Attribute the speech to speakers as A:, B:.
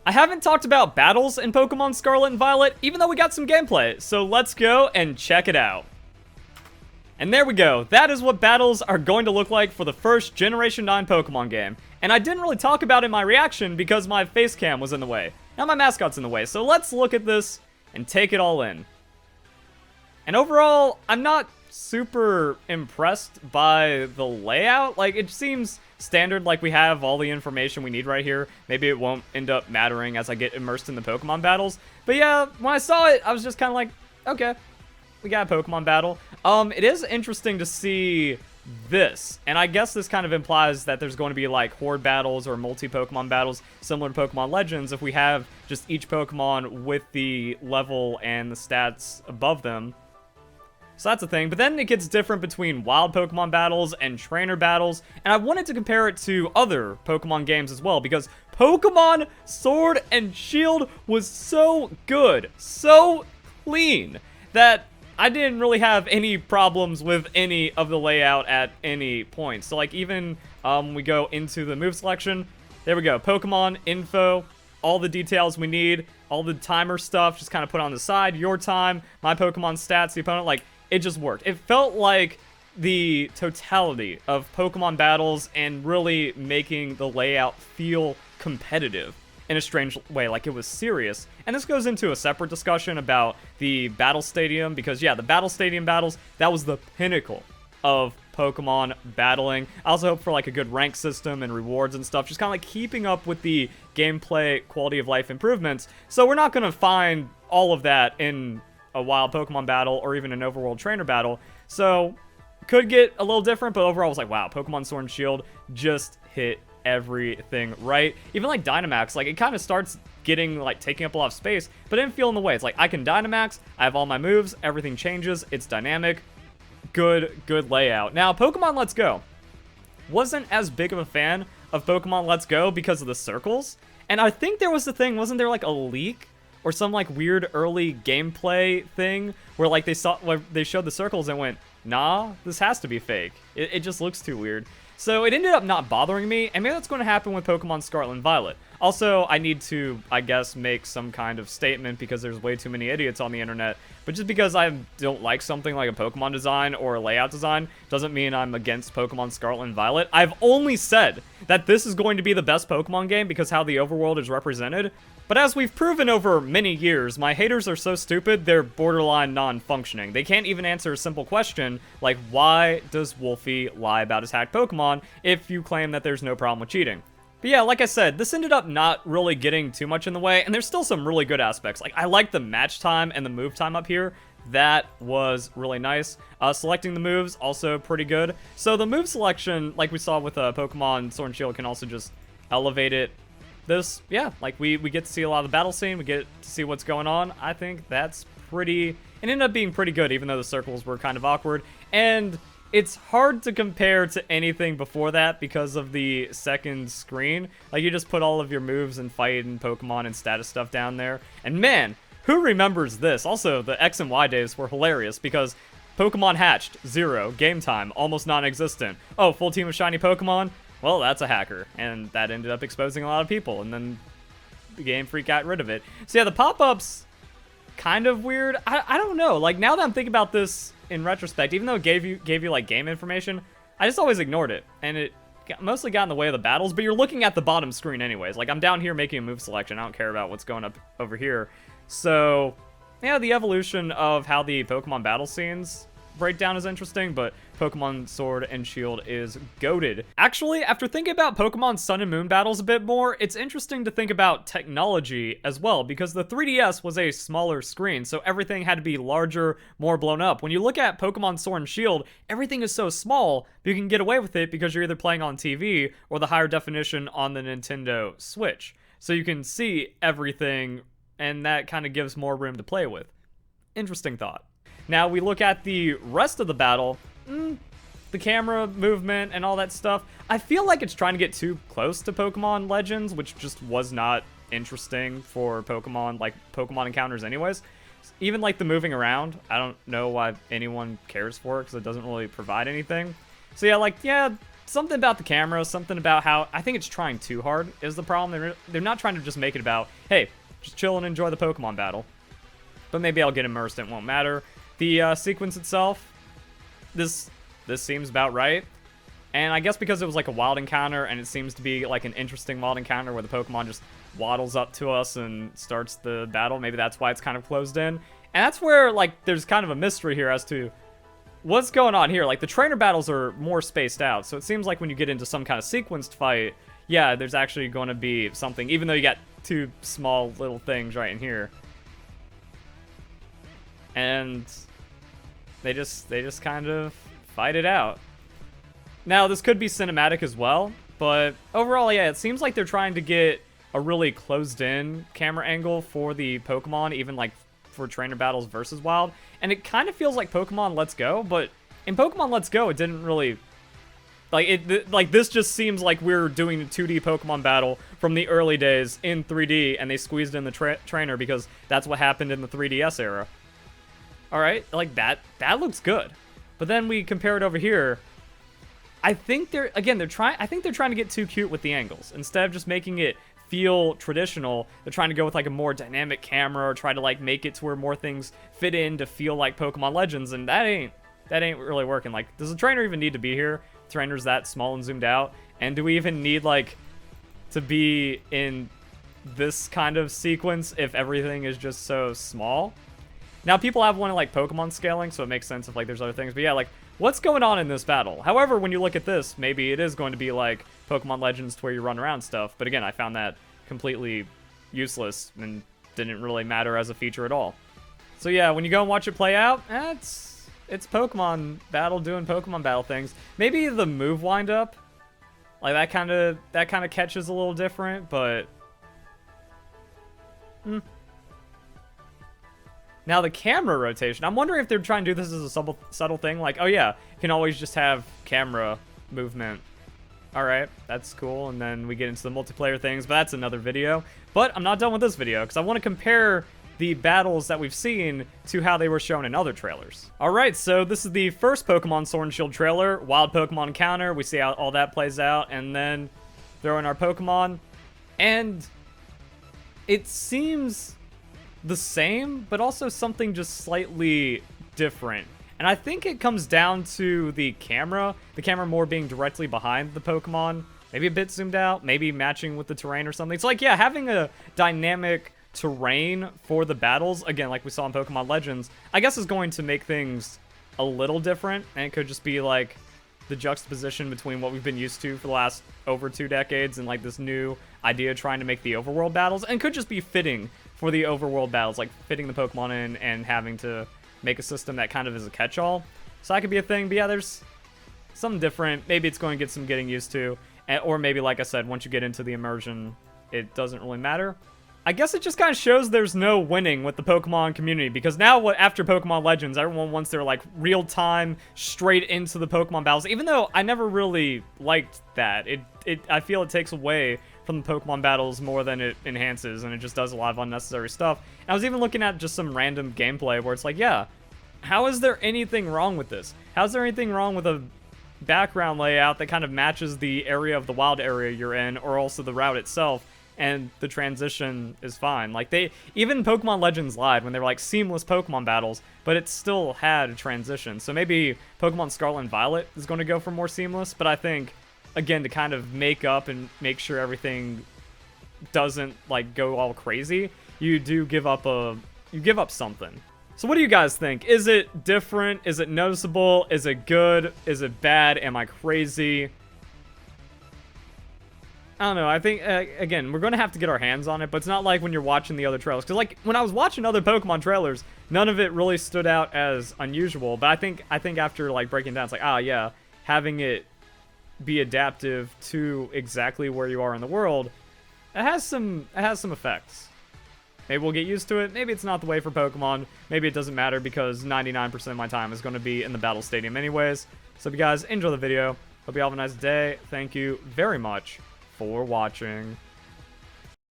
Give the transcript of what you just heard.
A: I haven't talked about battles in Pokemon Scarlet and Violet, even though we got some gameplay, so let's go and check it out. And there we go, that is what battles are going to look like for the first Generation 9 Pokemon game. And I didn't really talk about it in my reaction because my face cam was in the way. Now my mascot's in the way, so let's look at this and take it all in. And overall, I'm not super impressed by the layout. Like, it seems standard, like we have all the information we need right here. Maybe it won't end up mattering as I get immersed in the Pokemon battles. But yeah, when I saw it, I was just kind of like, okay, we got a Pokemon battle. It is interesting to see this, and I guess this kind of implies that there's going to be like horde battles or multi-Pokemon battles similar to Pokemon Legends if we have just each Pokemon with the level and the stats above them. So that's a thing, but then it gets different between wild Pokemon battles and trainer battles, and I wanted to compare it to other Pokemon games as well, because Pokemon Sword and Shield was so good, so clean, that I didn't really have any problems with any of the layout at any point. So like even we go into the move selection, there we go, Pokemon info, all the details we need, all the timer stuff just kind of put on the side, your time, my Pokemon stats, the opponent, like it just worked. It felt like the totality of Pokemon battles and really making the layout feel competitive in a strange way, like it was serious. And this goes into a separate discussion about the Battle Stadium, because yeah, the Battle Stadium battles, that was the pinnacle of Pokemon battling. I also hope for like a good rank system and rewards and stuff, just kind of like keeping up with the gameplay quality of life improvements. So we're not going to find all of that in a wild Pokemon battle or even an overworld trainer battle. So could get a little different, but overall I was like, wow, Pokemon Sword and Shield just hit everything right. Even like Dynamax, like it kind of starts getting like taking up a lot of space, but it didn't feel in the way. It's like I can Dynamax, I have all my moves, everything changes, it's dynamic, good layout. Now Pokemon Let's Go, wasn't as big of a fan of Pokemon Let's Go because of the circles, and I think there was the thing, wasn't there like a leak or some like weird early gameplay thing where like they showed the circles and went, nah, this has to be fake, it just looks too weird. So it ended up not bothering me, and maybe that's going to happen with Pokemon Scarlet and Violet. Also, I need to, I guess, make some kind of statement because there's way too many idiots on the internet. But just because I don't like something like a Pokemon design or a layout design doesn't mean I'm against Pokemon Scarlet and Violet. I've only said that this is going to be the best Pokemon game because how the overworld is represented. But as we've proven over many years, my haters are so stupid, they're borderline non-functioning. They can't even answer a simple question like, why does Wolfie lie about his hacked Pokemon if you claim that there's no problem with cheating? But yeah, like I said, this ended up not really getting too much in the way, and there's still some really good aspects. Like, I like the match time and the move time up here. That was really nice. Selecting the moves, also pretty good. So the move selection, like we saw with Pokemon Sword and Shield, can also just elevate it. This, yeah, like we get to see a lot of the battle scene, we get to see what's going on. I think that's pretty, it ended up being pretty good, even though the circles were kind of awkward. And it's hard to compare to anything before that because of the second screen. Like, you just put all of your moves and fight and Pokemon and status stuff down there. And man, who remembers this? Also, the X and Y days were hilarious because Pokemon hatched, 0, game time, almost non-existent. Oh, full team of shiny Pokemon? Well, that's a hacker, and that ended up exposing a lot of people, and then the Game Freak got rid of it. So yeah, the pop-ups, kind of weird. I don't know, like, now that I'm thinking about this in retrospect, even though it gave you like, game information, I just always ignored it, and it mostly got in the way of the battles, but you're looking at the bottom screen anyways. Like, I'm down here making a move selection, I don't care about what's going up over here. So, yeah, the evolution of how the Pokemon battle scenes breakdown is interesting, but Pokemon Sword and Shield is goated. Actually, after thinking about Pokemon Sun and Moon battles a bit more, it's interesting to think about technology as well, because the 3DS was a smaller screen, so everything had to be larger, more blown up. When you look at Pokemon Sword and Shield, everything is so small, but you can get away with it because you're either playing on TV or the higher definition on the Nintendo Switch. So you can see everything, and that kind of gives more room to play with. Interesting thought. Now we look at the rest of the battle, the camera movement and all that stuff. I feel like it's trying to get too close to Pokemon Legends, which just was not interesting for Pokemon, like Pokemon encounters anyways. Even like the moving around, I don't know why anyone cares for it because it doesn't really provide anything. So yeah, like, yeah, something about the camera, something about how, I think it's trying too hard is the problem. They're not trying to just make it about, hey, just chill and enjoy the Pokemon battle. But maybe I'll get immersed, it won't matter. The sequence itself, this seems about right. And I guess because it was like a wild encounter, and it seems to be like an interesting wild encounter where the Pokemon just waddles up to us and starts the battle, maybe that's why it's kind of closed in. And that's where, like, there's kind of a mystery here as to what's going on here. Like, the trainer battles are more spaced out, so it seems like when you get into some kind of sequenced fight, yeah, there's actually going to be something, even though you got two small little things right in here. And they just kind of fight it out. Now, this could be cinematic as well, but overall, yeah, it seems like they're trying to get a really closed-in camera angle for the Pokemon, even, like, for trainer battles versus Wild. And it kind of feels like Pokemon Let's Go, but in Pokemon Let's Go, it didn't really... Like, this just seems like we're doing a 2D Pokemon battle from the early days in 3D, and they squeezed in the trainer because that's what happened in the 3DS era. Alright, like, that looks good. But then we compare it over here... I think they're trying to get too cute with the angles. Instead of just making it feel traditional, they're trying to go with like a more dynamic camera or try to like make it to where more things fit in to feel like Pokemon Legends, and that ain't really working. Like, does the trainer even need to be here? The trainer's that small and zoomed out, and do we even need like to be in this kind of sequence if everything is just so small? Now, people have one like Pokemon scaling, so it makes sense if like there's other things, but yeah, like, what's going on in this battle? However, when you look at this, maybe it is going to be like Pokemon Legends to where you run around stuff. But again, I found that completely useless and didn't really matter as a feature at all. So yeah, when you go and watch it play out, it's Pokemon battle doing Pokemon battle things. Maybe the move wind-up, like that kind of catches a little different, but... Now, the camera rotation, I'm wondering if they're trying to do this as a subtle thing, like, oh yeah, you can always just have camera movement. Alright, that's cool, and then we get into the multiplayer things, but that's another video. But I'm not done with this video, because I want to compare the battles that we've seen to how they were shown in other trailers. Alright, so this is the first Pokemon Sword and Shield trailer, Wild Pokemon Encounter, we see how all that plays out, and then throw in our Pokemon, and it seems... the same, but also something just slightly different. And I think it comes down to the camera more being directly behind the Pokemon, maybe a bit zoomed out, maybe matching with the terrain or something. It's like, yeah, having a dynamic terrain for the battles, again, like we saw in Pokemon Legends, I guess is going to make things a little different, and it could just be like the juxtaposition between what we've been used to for the last over 2 decades and like this new idea trying to make the overworld battles, and could just be fitting for the overworld battles, like fitting the Pokemon in and having to make a system that kind of is a catch-all. So that could be a thing, but yeah, there's something different. Maybe it's going to get some getting used to, or maybe, like I said, once you get into the immersion, it doesn't really matter. I guess it just kind of shows there's no winning with the Pokemon community, because now after Pokemon Legends, everyone wants their like real-time, straight into the Pokemon battles, even though I never really liked that. I feel it takes away from the Pokemon battles more than it enhances, and it just does a lot of unnecessary stuff. And I was even looking at just some random gameplay where it's like, yeah, how is there anything wrong with this? How's there anything wrong with a background layout that kind of matches the area of the wild area you're in, or also the route itself, and the transition is fine? Like, even Pokemon Legends lied when they were like seamless Pokemon battles, but it still had a transition. So maybe Pokemon Scarlet and Violet is going to go for more seamless, but I think, again, to kind of make up and make sure everything doesn't like go all crazy, you give up something. So what do you guys think? Is it different? Is it noticeable? Is it good? Is it bad? Am I crazy? I don't know. I think, again, we're going to have to get our hands on it, but it's not like when you're watching the other trailers. Because, like, when I was watching other Pokemon trailers, none of it really stood out as unusual. But I think after, like, breaking down, it's like, ah, yeah, having it be adaptive to exactly where you are in the world, it has some effects. Maybe we'll get used to it. Maybe it's not the way for Pokemon. Maybe it doesn't matter because 99% of my time is going to be in the battle stadium anyways. So if you guys enjoy the video, hope you have a nice day. Thank you very much for watching.